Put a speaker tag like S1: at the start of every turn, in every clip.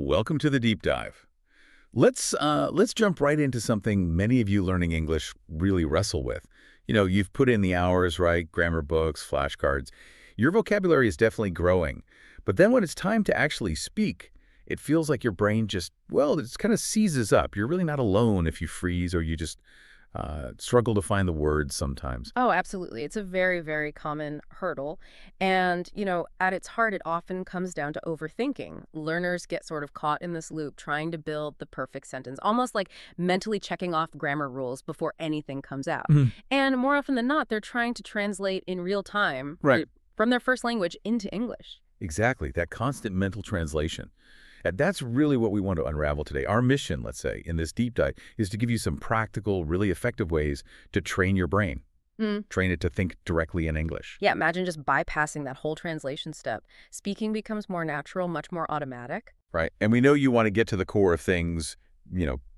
S1: Welcome to the deep dive. Let's jump right into something many of you learning English really wrestle with. You've put in the hours, right? Grammar books, flashcards. Your vocabulary is definitely growing. But then when it's time to actually speak, it feels like your brain it kind of seizes up. You're really not alone if you freeze or you just struggle to find the words sometimes.
S2: Oh, absolutely. It's a very, very common hurdle. And, at its heart, it often comes down to overthinking. Learners get sort of caught in this loop trying to build the perfect sentence, almost like mentally checking off grammar rules before anything comes out.
S1: Mhm.
S2: And more often than not, they're trying to translate in real time
S1: Right.
S2: from their first language into English.
S1: Exactly, that constant mental translation. And that's really what we want to unravel today. Our mission, let's say, in this deep dive is to give you some practical, really effective ways to train your brain,
S2: Mm.
S1: train it to think directly in English.
S2: Yeah, imagine just bypassing that whole translation step. Speaking becomes more natural, much more automatic.
S1: Right. And we know you want to get to the core of things,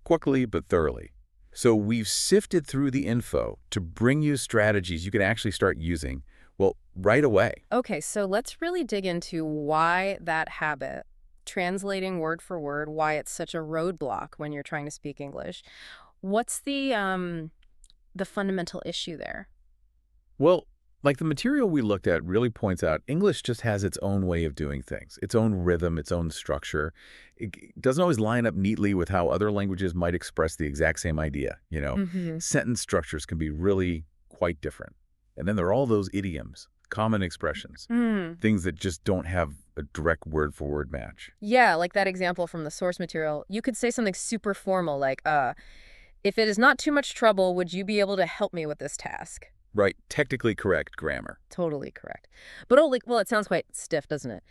S1: quickly but thoroughly. So we've sifted through the info to bring you strategies you can actually start using, right away.
S2: Okay, so let's really dig into why that habit, translating word for word, why it's such a roadblock when you're trying to speak English. What's the fundamental issue there?
S1: Well, like the material we looked at really points out, English just has its own way of doing things, its own rhythm, its own structure. It doesn't always line up neatly with how other languages might express the exact same idea.
S2: Hmm.
S1: Sentence structures can be really quite different. And then there are all those idioms, common expressions,
S2: Mm.
S1: things that just don't have a direct word-for-word match.
S2: Yeah, like that example from the source material. You could say something super formal like, if it is not too much trouble, would you be able to help me with this task?
S1: Right, technically correct grammar.
S2: Totally correct. But well, it sounds quite stiff, doesn't it?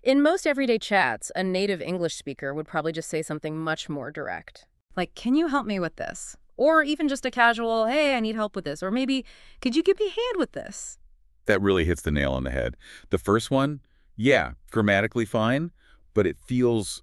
S2: In most everyday chats, a native English speaker would probably just say something much more direct. Like, can you help me with this? Or even just a casual, hey, I need help with this. Or maybe, could you give me a hand with this?
S1: That really hits the nail on the head. The first one, yeah, grammatically fine, but it feels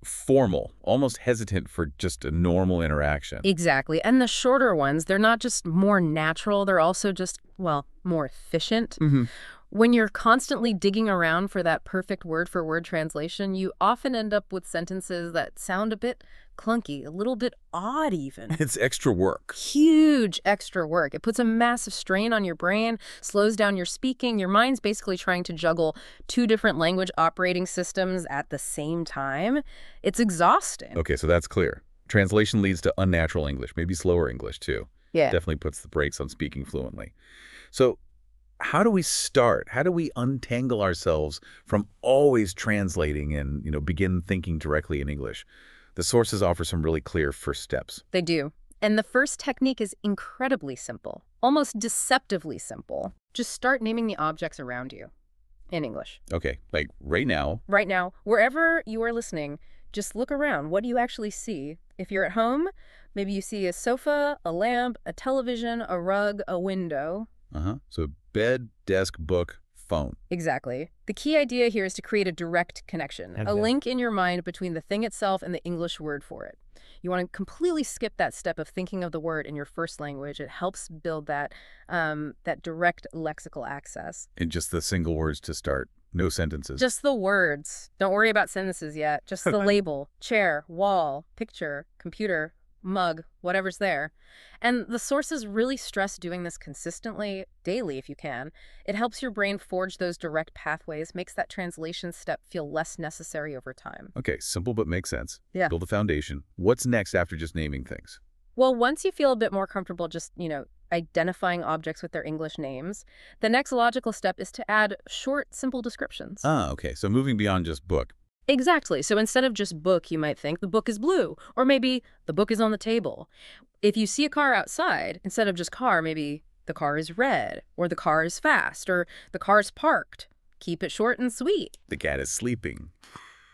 S1: formal, almost hesitant for just a normal interaction.
S2: Exactly. And the shorter ones, they're not just more natural, they're also just, well, more efficient.
S1: Hmm.
S2: When you're constantly digging around for that perfect word-for-word translation, you often end up with sentences that sound a bit clunky, a little bit odd even.
S1: It's extra work.
S2: Huge extra work. It puts a massive strain on your brain, slows down your speaking. Your mind's basically trying to juggle two different language operating systems at the same time. It's exhausting.
S1: Okay, so that's clear. Translation leads to unnatural English, maybe slower English too.
S2: Yeah.
S1: Definitely puts the brakes on speaking fluently. So how do we start? How do we untangle ourselves from always translating and, begin thinking directly in English? The sources offer some really clear first steps.
S2: They do. And the first technique is incredibly simple, almost deceptively simple. Just start naming the objects around you in English.
S1: Okay, like right now.
S2: Right now, wherever you are listening, just look around. What do you actually see? If you're at home, maybe you see a sofa, a lamp, a television, a rug, a window.
S1: So bed, desk, book, phone.
S2: Exactly. The key idea here is to create a direct connection, a link in your mind between the thing itself and the English word for it. You want to completely skip that step of thinking of the word in your first language. It helps build that direct lexical access.
S1: And just the single words to start. No sentences.
S2: Just the words. Don't worry about sentences yet. Just the label, chair, wall, picture, computer, mug, whatever's there. And the sources really stress doing this consistently, daily if you can. It helps your brain forge those direct pathways, makes that translation step feel less necessary over time.
S1: Okay, simple but makes sense.
S2: Yeah.
S1: Build a foundation. What's next after just naming things?
S2: Well, once you feel a bit more comfortable just, identifying objects with their English names, the next logical step is to add short, simple descriptions.
S1: Okay, so moving beyond just book.
S2: Exactly. So instead of just book, you might think the book is blue, or maybe the book is on the table. If you see a car outside, instead of just car, maybe the car is red, or the car is fast, or the car is parked. Keep it short and sweet.
S1: The cat is sleeping.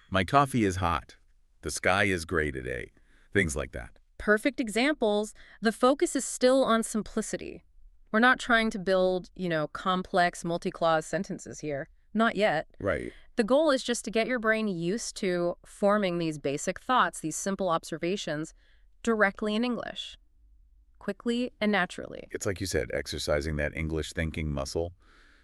S1: My coffee is hot. The sky is gray today. Things like that.
S2: Perfect examples. The focus is still on simplicity. We're not trying to build, complex multi-clause sentences here. Not yet.
S1: Right.
S2: The goal is just to get your brain used to forming these basic thoughts, these simple observations, directly in English, quickly and naturally.
S1: It's like you said, exercising that English thinking muscle,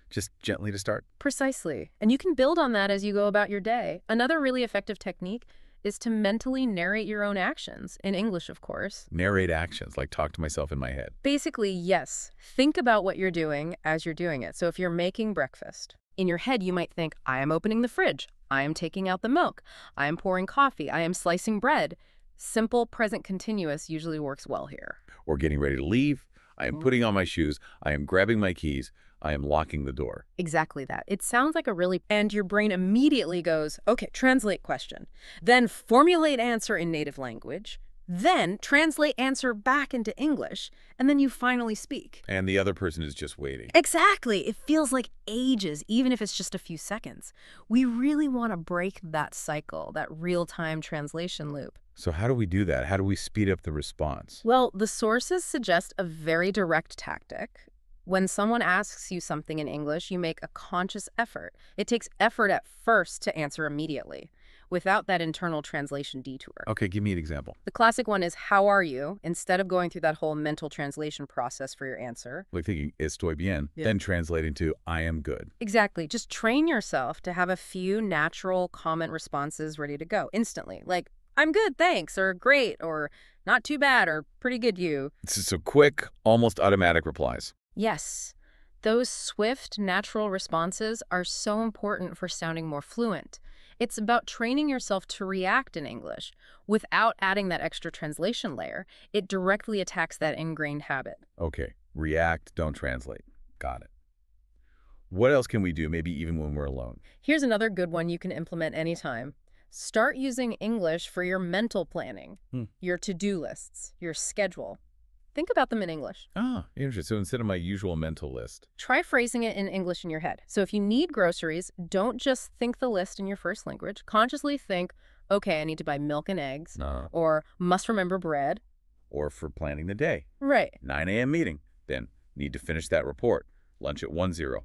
S1: just gently to start.
S2: Precisely. And you can build on that as you go about your day. Another really effective technique is to mentally narrate your own actions, in English, of course.
S1: Narrate actions, like talk to myself in my head.
S2: Basically, yes, think about what you're doing as you're doing it. So if you're making breakfast, in your head you might think, I am opening the fridge, I am taking out the milk, I am pouring coffee, I am slicing bread. Simple present continuous usually works well here.
S1: Or getting ready to leave, I am putting on my shoes, I am grabbing my keys, I am locking the door.
S2: Exactly that. It sounds like a really... And your brain immediately goes, okay, translate question. Then formulate answer in native language. Then translate answer back into English. And then you finally speak.
S1: And the other person is just waiting.
S2: Exactly. It feels like ages, even if it's just a few seconds. We really want to break that cycle, that real-time translation loop.
S1: So how do we do that? How do we speed up the response?
S2: Well, the sources suggest a very direct tactic. When someone asks you something in English, you make a conscious effort. It takes effort at first to answer immediately, without that internal translation detour.
S1: Okay, give me an example.
S2: The classic one is, how are you? Instead of going through that whole mental translation process for your answer.
S1: Like thinking, estoy bien,
S2: Yeah.
S1: then translating to, I am good.
S2: Exactly. Just train yourself to have a few natural comment responses ready to go instantly. Like, I'm good, thanks, or great, or not too bad, or pretty good, you.
S1: So quick, almost automatic replies.
S2: Yes, those swift, natural responses are so important for sounding more fluent. It's about training yourself to react in English without adding that extra translation layer. It directly attacks that ingrained habit.
S1: Okay, react, don't translate. Got it. What else can we do, maybe even when we're alone?
S2: Here's another good one you can implement anytime. Start using English for your mental planning, your to-do lists, your schedule. Think about them in English.
S1: Ah, interesting. So instead of my usual mental list.
S2: Try phrasing it in English in your head. So if you need groceries, don't just think the list in your first language. Consciously think, okay, I need to buy milk and eggs, or must remember bread.
S1: Or for planning the day.
S2: Right.
S1: 9 a.m. meeting. Then need to finish that report. Lunch at 1:00.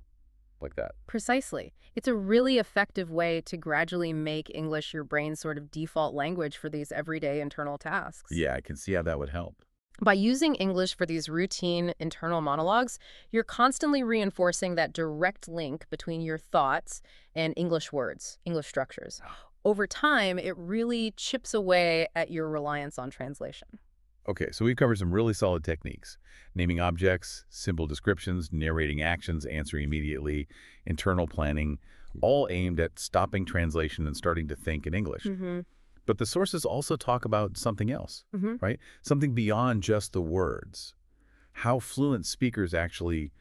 S1: Like that.
S2: Precisely. It's a really effective way to gradually make English your brain's sort of default language for these everyday internal tasks.
S1: Yeah, I can see how that would help.
S2: By using English for these routine internal monologues, you're constantly reinforcing that direct link between your thoughts and English words, English structures. Over time, it really chips away at your reliance on translation.
S1: Okay, so we've covered some really solid techniques. Naming objects, simple descriptions, narrating actions, answering immediately, internal planning, all aimed at stopping translation and starting to think in English. But the sources also talk about something else, right? Something beyond just the words. How fluent speakers actually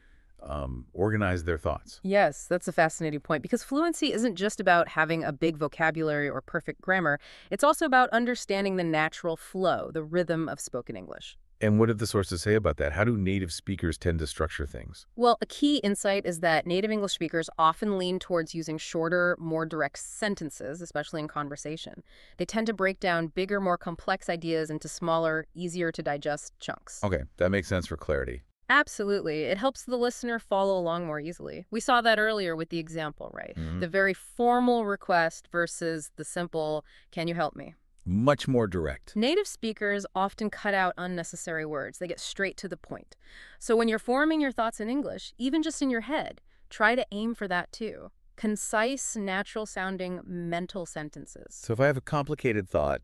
S1: organize their thoughts.
S2: Yes, that's a fascinating point, because fluency isn't just about having a big vocabulary or perfect grammar. It's also about understanding the natural flow, the rhythm of spoken English.
S1: And what did the sources say about that? How do native speakers tend to structure things?
S2: Well, a key insight is that native English speakers often lean towards using shorter, more direct sentences, especially in conversation. They tend to break down bigger, more complex ideas into smaller, easier to digest chunks.
S1: Okay, that makes sense for clarity.
S2: Absolutely. It helps the listener follow along more easily. We saw that earlier with the example, right? The very formal request versus the simple, can you help me?
S1: Much more direct.
S2: Native speakers often cut out unnecessary words. They get straight to the point. So when you're forming your thoughts in English, even just in your head, try to aim for that too. Concise, natural-sounding mental sentences.
S1: So if I have a complicated thought,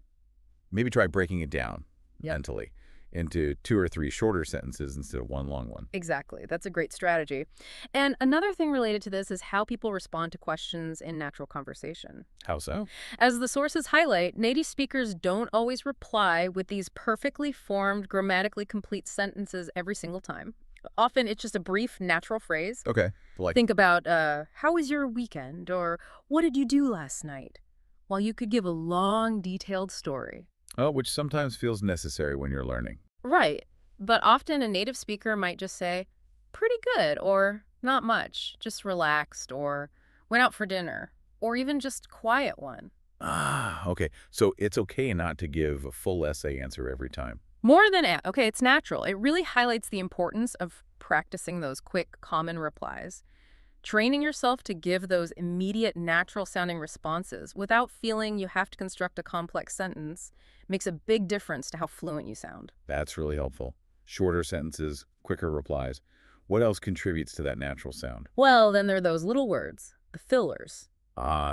S1: maybe try breaking it down mentally into 2 or 3 shorter sentences instead of one long one.
S2: Exactly. That's a great strategy. And another thing related to this is how people respond to questions in natural conversation.
S1: How so?
S2: As the sources highlight, native speakers don't always reply with these perfectly formed, grammatically complete sentences every single time. Often it's just a brief, natural phrase.
S1: Okay. Like,
S2: Think about, how was your weekend? Or what did you do last night? While you could give a long, detailed story.
S1: oh, which sometimes feels necessary when you're learning.
S2: Right. But often a native speaker might just say, pretty good, or not much, just relaxed, or went out for dinner, or even just quiet one.
S1: Ah, okay. So it's okay not to give a full essay answer every time.
S2: More than, okay, it's natural. It really highlights the importance of practicing those quick, common replies. Training yourself to give those immediate, natural-sounding responses without feeling you have to construct a complex sentence makes a big difference to how fluent you sound.
S1: That's really helpful. Shorter sentences, quicker replies. What else contributes to that natural sound?
S2: Well, then there are those little words, the fillers.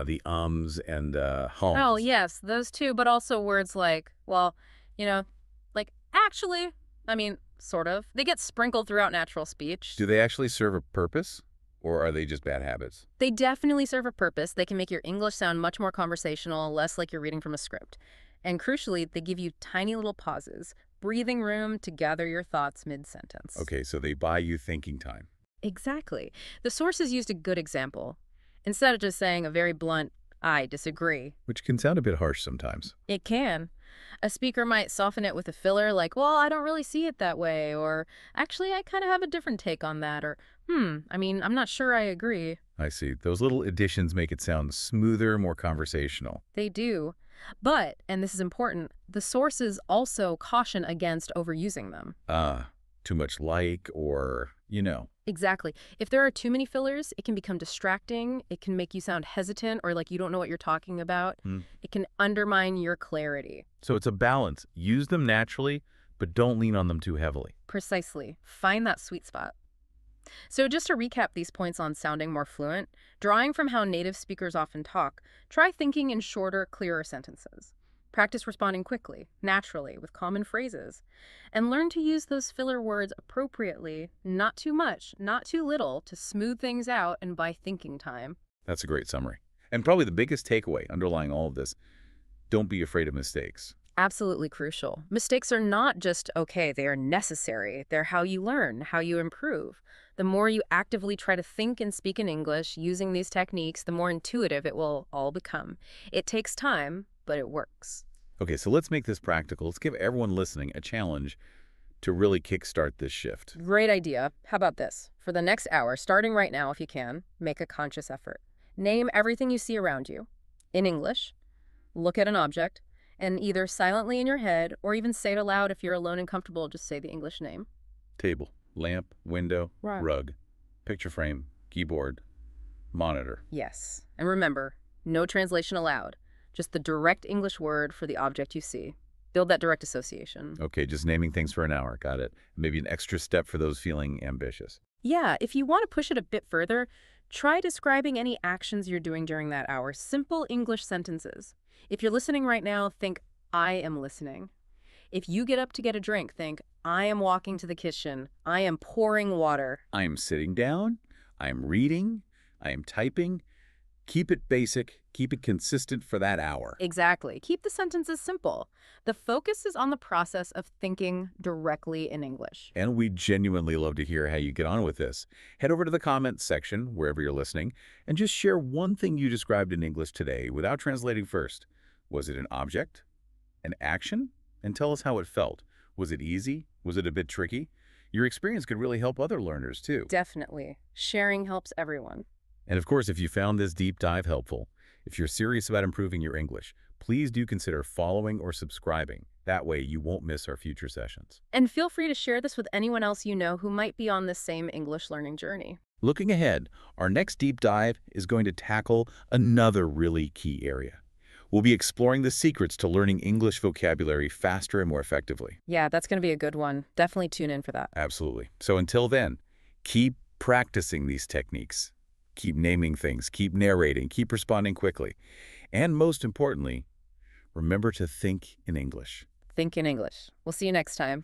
S1: The ums and
S2: Oh,
S1: hums.
S2: yes, those two, but also words like, well, you know, like actually, I mean, sort of. They get sprinkled throughout natural speech.
S1: Do they actually serve a purpose, or are they just bad habits?
S2: They definitely serve a purpose. They can make your English sound much more conversational, less like you're reading from a script. And crucially, they give you tiny little pauses, breathing room to gather your thoughts mid-sentence.
S1: Okay, so they buy you thinking time.
S2: Exactly. The sources used a good example. Instead of just saying a very blunt, I disagree,
S1: Which can sound a bit harsh sometimes.
S2: it can. A speaker might soften it with a filler like, well, I don't really see it that way, or actually, I kind of have a different take on that, or, I mean, I'm not sure I agree.
S1: I see. Those little additions make it sound smoother, more conversational.
S2: They do. But, and this is important, the sources also caution against overusing them.
S1: Too much like, or,
S2: Exactly. If there are too many fillers, it can become distracting. It can make you sound hesitant or like you don't know what you're talking about.
S1: Hmm.
S2: It can undermine your clarity.
S1: So it's a balance. Use them naturally, but don't lean on them too heavily.
S2: Precisely. Find that sweet spot. So just to recap these points on sounding more fluent, drawing from how native speakers often talk, try thinking in shorter, clearer sentences. Practice responding quickly, naturally, with common phrases. And learn to use those filler words appropriately, not too much, not too little, to smooth things out and buy thinking time.
S1: That's a great summary. And probably the biggest takeaway underlying all of this, don't be afraid of mistakes.
S2: Absolutely crucial. Mistakes are not just okay, they are necessary. They're how you learn, how you improve. The more you actively try to think and speak in English using these techniques, the more intuitive it will all become. It takes time, but it works.
S1: Okay, so let's make this practical. Let's give everyone listening a challenge to really kickstart this shift.
S2: Great idea. How about this? For the next hour, starting right now if you can, make a conscious effort. Name everything you see around you in English. Look at an object, and either silently in your head or even say it aloud if you're alone and comfortable, just say the English name.
S1: Table, lamp, window,
S2: Right.
S1: rug, picture frame, keyboard, monitor.
S2: Yes. And remember, no translation allowed. Just the direct English word for the object you see. Build that direct association.
S1: Okay, just naming things for an hour. Got it. Maybe an extra step for those feeling ambitious.
S2: Yeah, if you want to push it a bit further, try describing any actions you're doing during that hour. Simple English sentences. If you're listening right now, think, I am listening. If you get up to get a drink, think, I am walking to the kitchen. I am pouring water.
S1: I am sitting down. I am reading. I am typing. Keep it basic. Keep it consistent for that hour.
S2: Exactly. Keep the sentences simple. The focus is on the process of thinking directly in English.
S1: And we genuinely love to hear how you get on with this. Head over to the comments section, wherever you're listening, and just share one thing you described in English today without translating first. Was it an object? An action? And tell us how it felt. Was it easy? Was it a bit tricky? Your experience could really help other learners, too.
S2: Definitely. Sharing helps everyone.
S1: And of course, if you found this deep dive helpful, if you're serious about improving your English, please do consider following or subscribing. That way you won't miss our future sessions.
S2: And feel free to share this with anyone else you know who might be on the same English learning journey.
S1: Looking ahead, our next deep dive is going to tackle another really key area. We'll be exploring the secrets to learning English vocabulary faster and more effectively.
S2: Yeah, that's going to be a good one. Definitely tune in for that.
S1: Absolutely. So until then, keep practicing these techniques. Keep naming things, keep narrating, keep responding quickly. And most importantly, remember to think in English.
S2: Think in English. We'll see you next time.